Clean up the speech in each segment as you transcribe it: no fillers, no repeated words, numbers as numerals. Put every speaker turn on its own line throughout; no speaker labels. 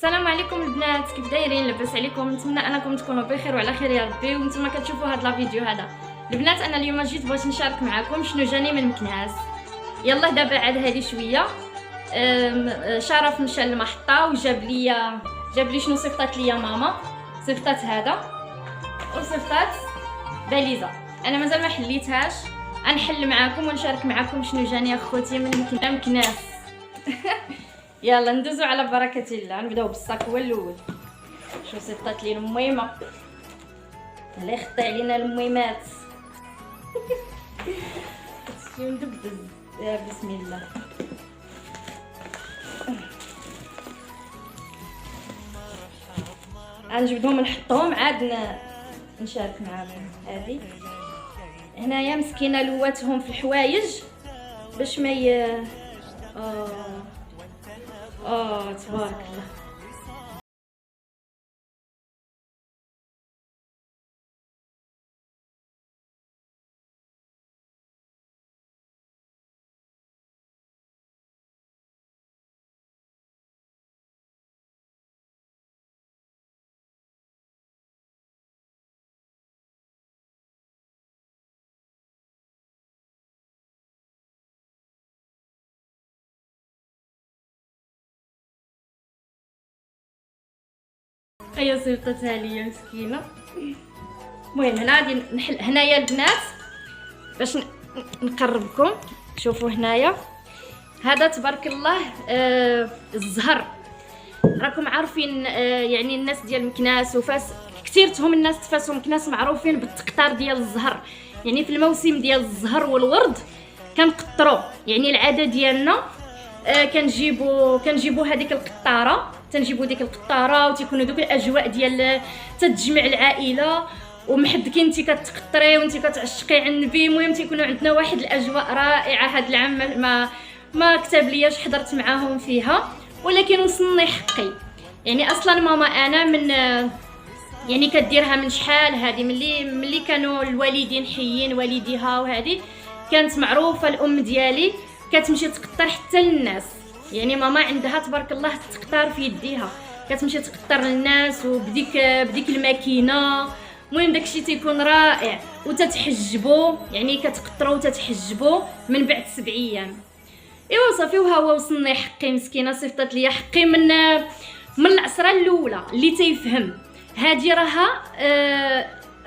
السلام عليكم البنات، كيف دايرين؟ لاباس عليكم؟ نتمنى انكم تكونوا بخير وعلى خير يا ربي. وانتم كتشوفوا هذا الفيديو هذا البنات، انا اليوم جيت باش نشارك معكم شنو جاني من مكناس. يلا دابا عاد هذه شويه شرف مشى للمحطه وجاب لي شنو صيفطات ليا ماما. صيفطات هذا وصيفطات باليزه، انا مازال ما حليتهاش. غنحل معكم ونشارك معكم شنو جاني اخوتي من مكناس. يلا ندوزو على بركه الله. نبداو بالصاك هو الاول. شو صيفطات لي الميمه، الله يخطي علينا الميمات. شي ندبز يا بسم الله. غنجبدهم نحطهم عاد نشارك معاكم. هذه هنايا مسكينه لواتهم في الحوايج باش ما تبارك الله. هيا صيفطتها ليا مسكينه. المهم هنا غادي نحل هنايا البنات باش نقربكم. شوفوا هنايا هذا تبارك الله الزهر. راكم عارفين يعني الناس ديال مكناس وفاس كثيرتهم الناس تفاسهم مكناس معروفين بالتقطار ديال الزهر. يعني في الموسم ديال الزهر والورد كنقطروا. يعني العاده ديالنا كنجيبوا هذيك القطاره، تنجيبوا ديك القطاره وتيكونوا دوك الاجواء ديال تتجمع العائله ومحدكين انت كتقطري وانت كتعشقي على النبي. المهم تيكونوا عندنا واحد الاجواء رائعه. هذا العام ما كتب لياش حضرت معاهم فيها، ولكن وصلني حقي. يعني اصلا ماما انا من يعني كديرها من شحال هذه، ملي كانوا الوالدين حيين والديها، وهذه كانت معروفه. الام ديالي كتمشي تقطر حتى للناس. يعني ماما عندها تبارك الله تقطر في يديها، كتمشي تقطر للناس وبديك الماكينه. المهم داكشي تيكون رائع. وتتحجبوا يعني كتقطروا وتتحجبوا من بعد 7 ايام. ايوا صافي وهو وصلني حقي. مسكينه صيفطت لي حقي من العصره الاولى. اللي تيفهم هذه راه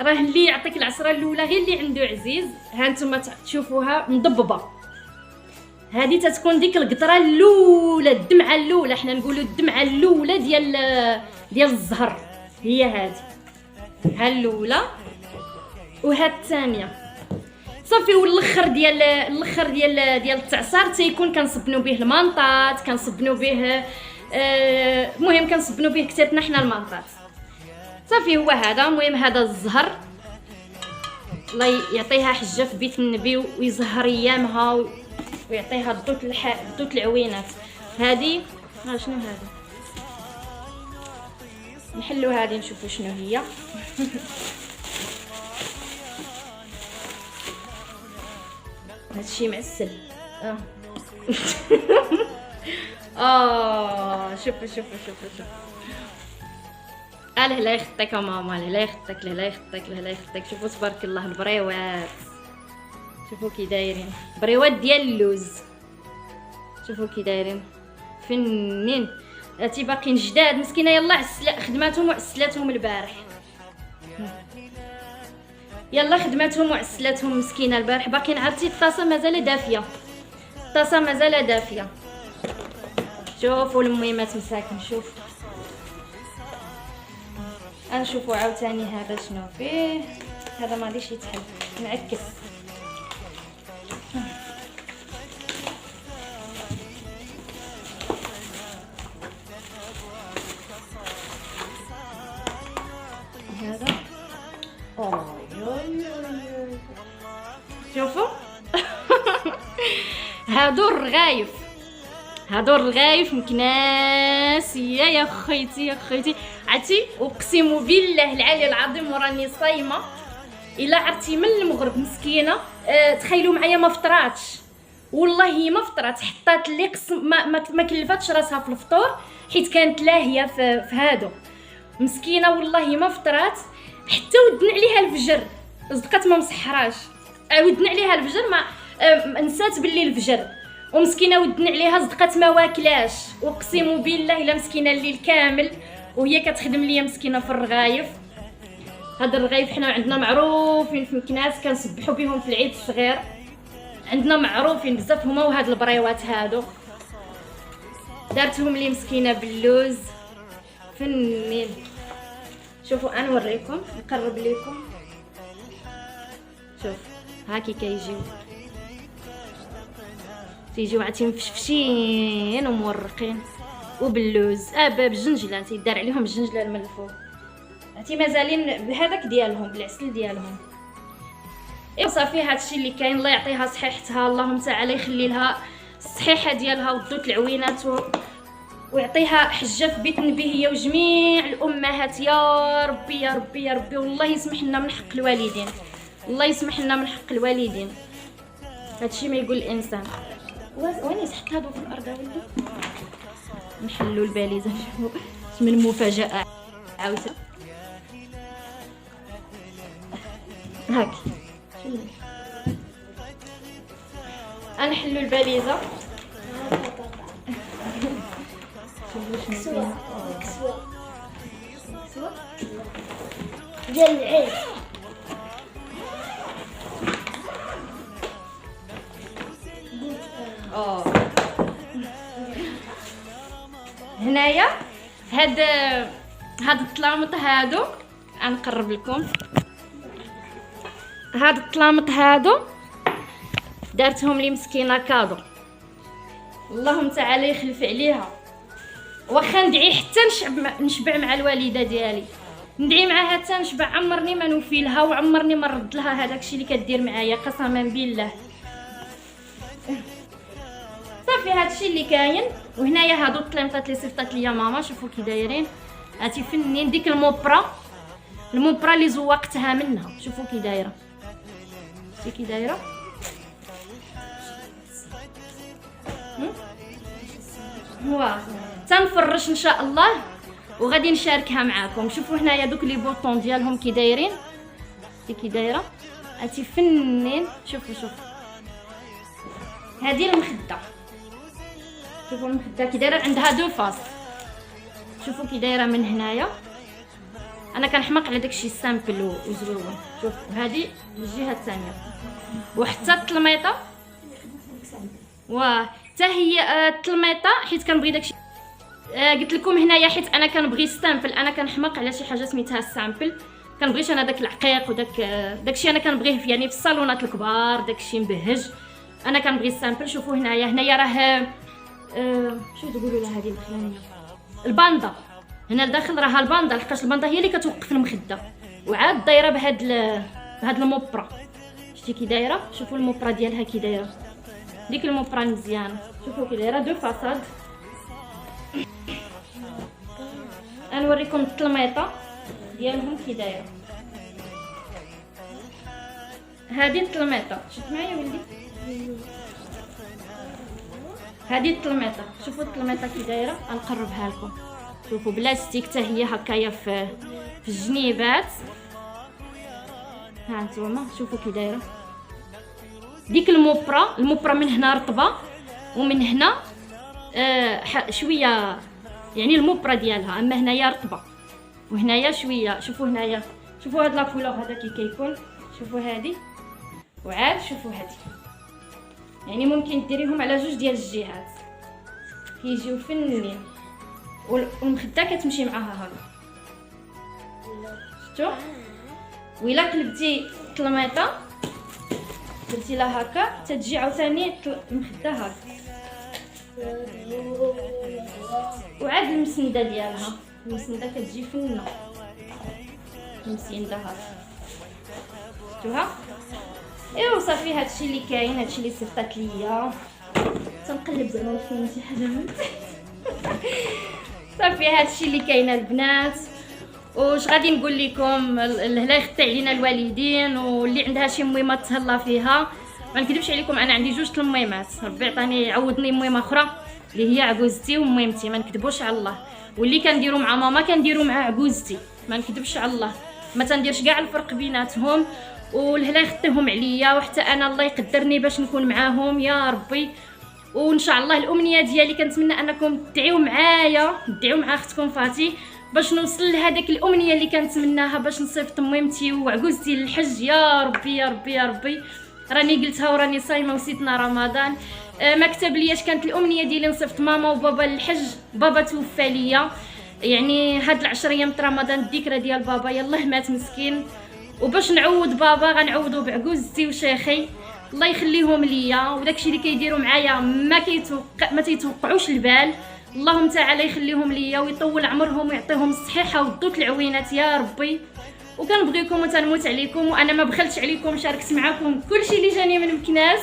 اللي يعطيك العصره الاولى غير اللي عنده عزيز. ها نتوما تشوفوها مضببه. هذه تتكون ديك القطره الاولى، الدمعه الاولى. حنا نقولوا الدمعه الاولى ديال الزهر هي هذه. ها الاولى وها الثانيه. صافي والاخر ديال التعصار تيكون كنصبنوا به المنطات، كنصبنوا به المهم كنصبنوا به كتاتنا حنا المنطات. صافي هو هذا. المهم هذا الزهر الله يعطيها حجه في بيت النبي ويزهر ايامها ويعطيها الدوت العوينات. هذه شنو هذا؟ نحلو هذه نشوفوا شنو هي. هادشي معسل. شوفوا الله يخطيك يا ماما، الله يخطيك. شوفوا تبارك الله البريوات. شوفوا كي دايرين بريوات ديال اللوز. شوفوا كي دايرين فنين. هاتي باقيين جداد. مسكينه يلا خدماتهم وعسلاتهم البارح. يلا خدماتهم وعسلاتهم مسكينه البارح. باقيين عرفتي الطاسه مازال دافيه. شوفوا الميمات مساكن. شوف نشوفوا عاوتاني هذا شنو فيه. هذا ما غاديش يتحل، نعكس. هذا شوفوا. هادو الرغايف مكناس. يا خيتي عرفتي اقسم بالله العلي العظيم وراني صايمه. الا عرفتي من المغرب مسكينه. تخيلوا معايا ما فطراتش والله ما فطرات، حطات لي قسم ما كلفتش راسها في الفطور حيت كانت لاهيه في هادو. مسكينه والله ما فطرات حتى ودنا عليها الفجر، صدقات ما مسحراش، ودنا عليها الفجر ما نسات باللي الفجر، ومسكينه ودنا عليها صدقات ما واكلاش، اقسم بالله الا مسكينه الليل كامل وهي كتخدم ليا مسكينه في الرغايف. هاد الرغايف حنا عندنا معروفين في مكناس كنسبحوا بهم في العيد الصغير، عندنا معروفين بزاف هما وهاد البريوات هادو. دارتهم لي مسكينه باللوز فنين. شوفوا انا نوريكم نقرب لكم، شوف هاكي تيجيو عاد مفشفشين ومورقين وباللوز بالجنجله تيدار عليهم الجنجله الملفوف، عرفتي مازالين بهذاك ديالهم بالعسل ديالهم. ايوا صافي هادشي اللي كاين. الله يعطيها صحيحتها، اللهم تعالى يخلي لها الصحيحه ديالها ودوت العوينات ويعطيها حجه في بيت النبي هي وجميع الامهات يا ربي يا ربي يا ربي. والله يسمح لنا من حق الوالدين، الله يسمح لنا من حق الوالدين. هادشي ما يقول الانسان. وين يسحق هادو في الارض ولدي؟ نحلوا الباليزه. من مفاجاه عاوتاني هاكي نحلوا الباليزه.
كسوة ديال العيد.
هنايا هاد الطلامط هادو غنقرب لكم. هاد الطلامط هادو دارتهم لي مسكينه كادو، اللهم تعالى يخلف عليها. واخا ندعي حتى نشبع مع الوالده ديالي، ندعي معاها حتى نشبع، عمرني ما نوفي لها وعمرني ما نرد لها هذاك الشيء اللي كدير معايا قسما بالله. صافي هادشي اللي كاين. وهنايا هادو الطليمطات اللي صيفطات ليا ماما، شوفوا كي دايرين، هاتي فنين. ديك الموبرا اللي زوقتها منها، شوفوا كي دايره، شتي كي دايره. هو تنفرش ان شاء الله وغادي نشاركها معاكم. شوفوا هنايا دوك لي بوطون ديالهم كي دايرين، كي دايره، هاتي فنين. شوفوا هذه المخده، شوفوا المخده كي دايره، عندها دو فاس. شوفوا كي دايره من هنايا. انا كنحماق على داكشي سامبل وزوين. شوفوا هذه الجهه الثانيه، وحتى التلميطه وحتى هي التلميطه حيت كنبغي داكشي. قلت لكم هنايا حيت انا كنبغي ستامبل، انا كنحماق على شي حاجه سميتها السامبل. كنبغيش انا داك العقيق داكشي انا كنبغيه يعني في الصالونات الكبار، داكشي مبهج. انا كنبغي السامبل. شوفوا هنايا راه شو تقولوا لها هذه الاخرانيه، الباندا. هنا لداخل راها الباندا، لحقاش الباندا هي اللي كتوقف المخده، وعاد دايره بهاد الموبرا. شتي كي دايره، شوفوا الموبرا ديالها كي دايره، ديك الموبرا مزيانه. شوفوا كي دايره دو فاصاد. غنوريكم التلميطه ديالهم كي دايره. هذه التلميطه، شفت معايا ولدي؟ هذه التلميطه، شوفوا التلميطه كي دايره. غنقربها لكم. شوفوا بلاستيك حتى هي هكايا في الجنيبات. ها انتوما شوفوا كي دايره. ديك الموبرا من هنا رطبه ومن هنا شويه، يعني الموبرا ديالها، اما هنايا رطبه وهنايا شويه. شوفوا هنايا، شوفوا هاد لاكولور هذا كي كيكون. شوفوا هذه وعاد شوفوا هذه، يعني ممكن ديريهم على جوج ديال الجهات كيجيو فنين. والمخده كتمشي معاها هكا، شفتوا؟ وإلا قلبتي التلميطه درتي لها هكا تتجي عاوتاني المخده هكا. وعاد المسنده ديالها، المسنده كتجي فنه المسنده هكا، شفتوها؟ ايوا صافي هادشي اللي كاين، هادشي اللي صيفطات ليا. تنقلب زعما واش كاين شي حاجه من صافي هادشي اللي كاين البنات. واش غادي نقول لكم، الله يخطي علينا الوالدين، واللي عندها شي مهمه تهلا فيها ما نكذبش عليكم، انا عندي جوج الميمات، ربي عطاني عوضني ميمه اخرى اللي هي عجوزتي وميمتي، ما نكذبوش على الله. واللي كنديرو مع ماما كنديرو مع عجوزتي، ما نكذبش على الله، ما تنديرش كاع الفرق بيناتهم. والهلا يخطيهم عليا، وحتى انا الله يقدرني باش نكون معاهم يا ربي. وان شاء الله الامنيه ديالي كنتمنى انكم تدعيو معايا، تدعيو مع اختكم فاتي باش نوصل لهذيك الامنيه اللي كنتمناها، باش نصيفط ميمتي وعجوزتي للحج يا ربي يا ربي يا ربي. راني قلتها وراني صايمه وسيتنا رمضان. ما كتب لياش كانت الامنيه ديالي نصيفط ماما وبابا للحج، بابا توفى ليا يعني هاد العشر ايام تاع رمضان، الذكرى ديال بابا يلاه مات مسكين. وباش نعوض بابا غنعوضو بعجوزتي وشيخي الله يخليهم ليا، وداكشي اللي كيديروا معايا ما تيتوقعوش البال. اللهم تعالى يخليهم ليا ويطول عمرهم ويعطيهم الصحيحه والدوك العوينات يا ربي. وكنبغيكم وتنموت عليكم، وانا ما بخلتش عليكم، شاركت معكم كلشي اللي جاني من مكناس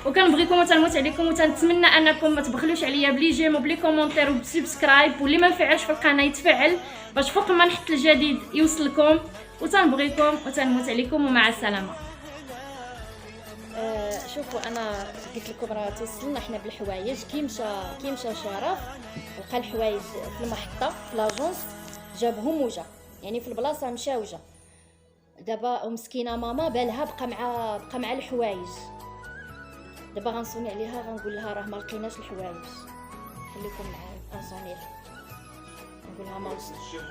وكنبغيكم وتنموت عليكم، وتنتمنى انكم ما تبخلوش عليا بلي جيم وبلي كومونتير وبسبسكرايب، واللي ما فعلش في القناه يتفعل باش فوق ما نحط الجديد يوصلكم. وتنبغيكم وتنموت عليكم ومع السلامه. شوفوا انا قلت لكم راه توصلنا حنا بالحوايج. كي مشى شرف لقى الحوايج في المحطه في لاجونس، جابهم وجا يعني في البلاصه مشى وجا. دابا مسكينه ماما بالها بقى مع الحوايج. دابا غنصوني عليها، غنقول لها راه ما لقيناش الحوايج، خليكم معايا غنصوني لها نقول لها ما وصلش.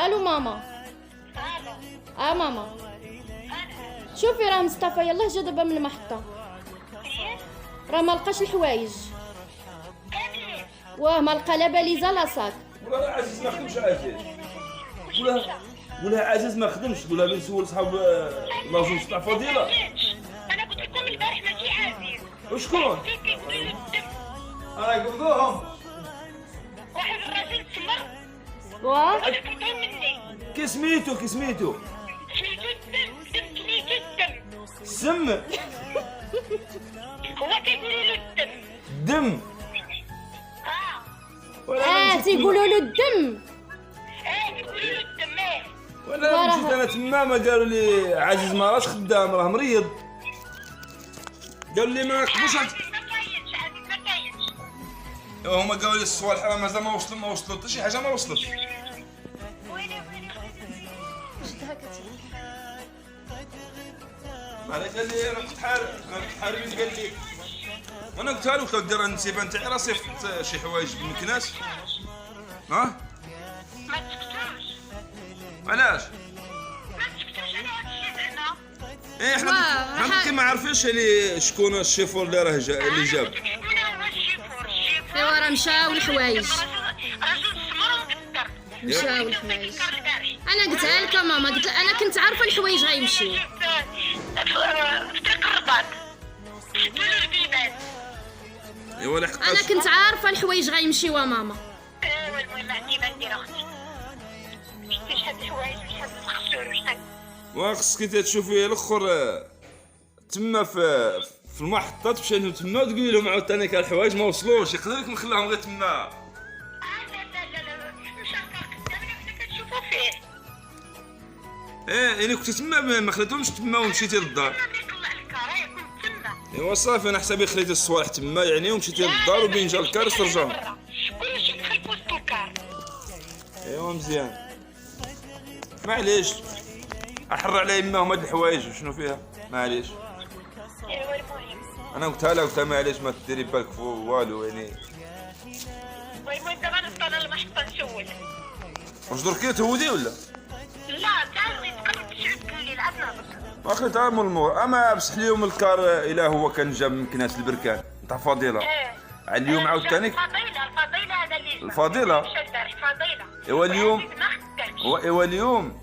الو ماما. ماما شوفي راه مصطفى يلاه جا دابا من المحطه، راه ما لقاش الحوايج. واه ما لقى لا باليزه لا صاك.
ولا عزيز ما خدمش عزيز، ولا عزيز ما خدمش، ولا بنسول صحاب لاجونس تاع فضيله.
انا قلت لكم البارح ماشي عزيز.
وشكون؟ قبضوهم
واحد الراجل تسمر
واه
وحكمتهم مني.
كي سميتو
سميتو الدم سميتو الدم.
السم
هو كيقولوا له الدم.
الدم.
تيقولوا له الدم.
يقولوا له الدم.
ولا مشيت انا تما ما قالوا لي عزيز ما راهش خدام، راه مريض. قالوا لي ما نقدروش.
عزيز ما كاينش.
هما قالوا لي الصوالح راه مازال ما وصلوا حتى شي حاجه ما وصلت.
ويلي
شدها كتبان.
مالك قال لي انا كنت حاربين قال لي، وانا قلتها له قلت له دير النسيبه نتاعي راه صيفط شي حوايج من كناس.
ما تسكتوش.
علاش؟
ما تسكتوش على هادشي زعما.
حنا ما عارفينش اللي شكون الشيفور اللي راه اللي جاب.
شكون هو الشيفور؟
ايوا راه مشاو الحوايج.
رجل سمر ومقدر.
مشاو الحوايج. انا قلتها لك ماما، قلت انا كنت عارفه الحوايج غيمشيو
في طريق الرباط. شدوا له البيبان.
ايوا لحقاش
انا كنت عارفه الحوايج غيمشيو ماما.
المهم عندي ما ندير اختي. شتي شحال الحوايج شحال الخسور وشحال.
وخصك انت تشوفي الاخر تما في المحطه تمشي تما وتقولي لهم عاوتاني كاع الحوايج ما وصلوش، يقدر لك نخليهم غير تما.
لا مشاركه قدامنا حنا كنشوفو فيه.
يعني كنت تما ما خليتهمش تما ومشيتي للدار.
ملي طلع الكار يكون تما.
ايوا صافي انا حسابي خليتي الصوالح تما يعني ومشيتي للدار وبين جا الكار ترجعهم.
كلشي دخل في وسط الكار.
ايوا مزيان معليش احر على يماهم هاد الحوايج وشنو فيها معليش.
ايوا المهم.
انا قلتها لها معليش ما ديري بالك في والو يعني.
المهم دابا نبقى للمحطه نسول.
واش دركي تهودي ولا؟
لا تعاودي تقرب تشعب الليل عاد نهبط.
واخا تعامل المور اما بصح اليوم الكار الا هو كان جاب من كناس البركان تاع فضيله. اليوم عاوتاني
الفضيله هذا اللي
الفضيله.
فضيله.
ايوا اليوم
ما خدامش.
ايوا اليوم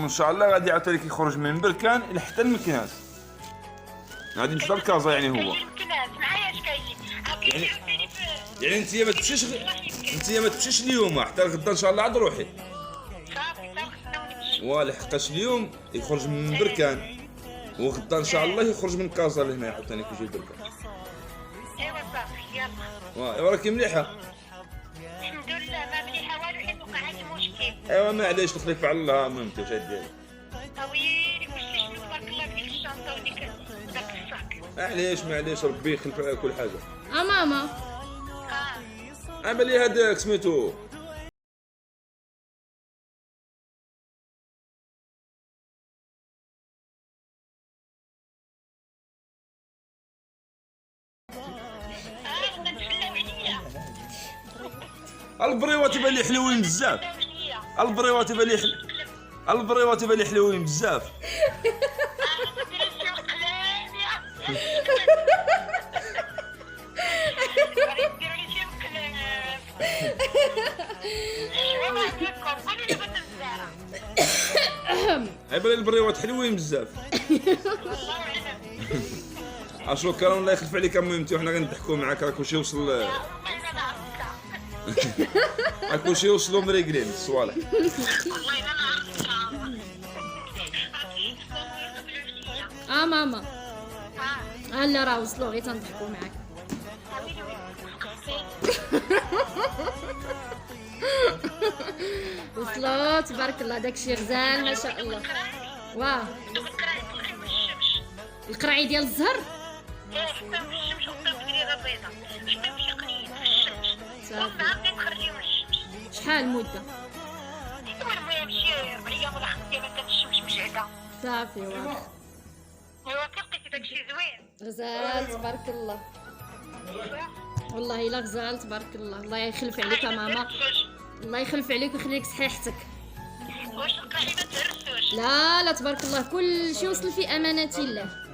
ان شاء الله غادي عاوتاني كيخرج من بركان الى حتى المكناس. غادي نمشي للكازا يعني هو.
الكناس معايا اش كاين.
يعني انت ما تمشيش اليوم حتى غدا ان شاء الله عاد روحي.
صافي نمشي.
لحقاش اليوم يخرج من بركان وغدا ان شاء الله يخرج من كازا لهنا عاوتاني كيجي بركان.
ايوا صافي يلا
وراكي مليحه.
الحمد لله ما مليحه والو حيت وقع عندي مشكل.
ايوا معليش نخليك على الله مهمتي واش ديري.
ويلي واش شنو تبارك الله بديك الشنطه وديك داك الصاك.
معليش ربي يخلف على كل حاجه.
ماما
عملي هذاك سميتو
تسلاو عليا.
البريوات تبان لي حلوين بزاف.
عليا.
البريوات تبان لي حلوين بزاف. عيب البريوات حلوين بزاف. شكرا الله يخلف عليك مهمتي وحنا غنضحكوا معاك. راه كلشي وصل كلشي وصلوا مريقلين الصوالح.
ماما لا راه وصلوا غير تنضحكوا معاك. وصلوا تبارك الله داكشي غزال ما شاء الله. واه القرعي ديال الزهر شحال المده؟ صافي واخا غزال تبارك الله. والله الا غزال تبارك الله. الله يخلف عليك يا ماما. الله يخلف عليك ويخليك صحيحتك.
واش القاعده ما تهرسوش؟
لا تبارك الله كل شيء وصل في امانه الله.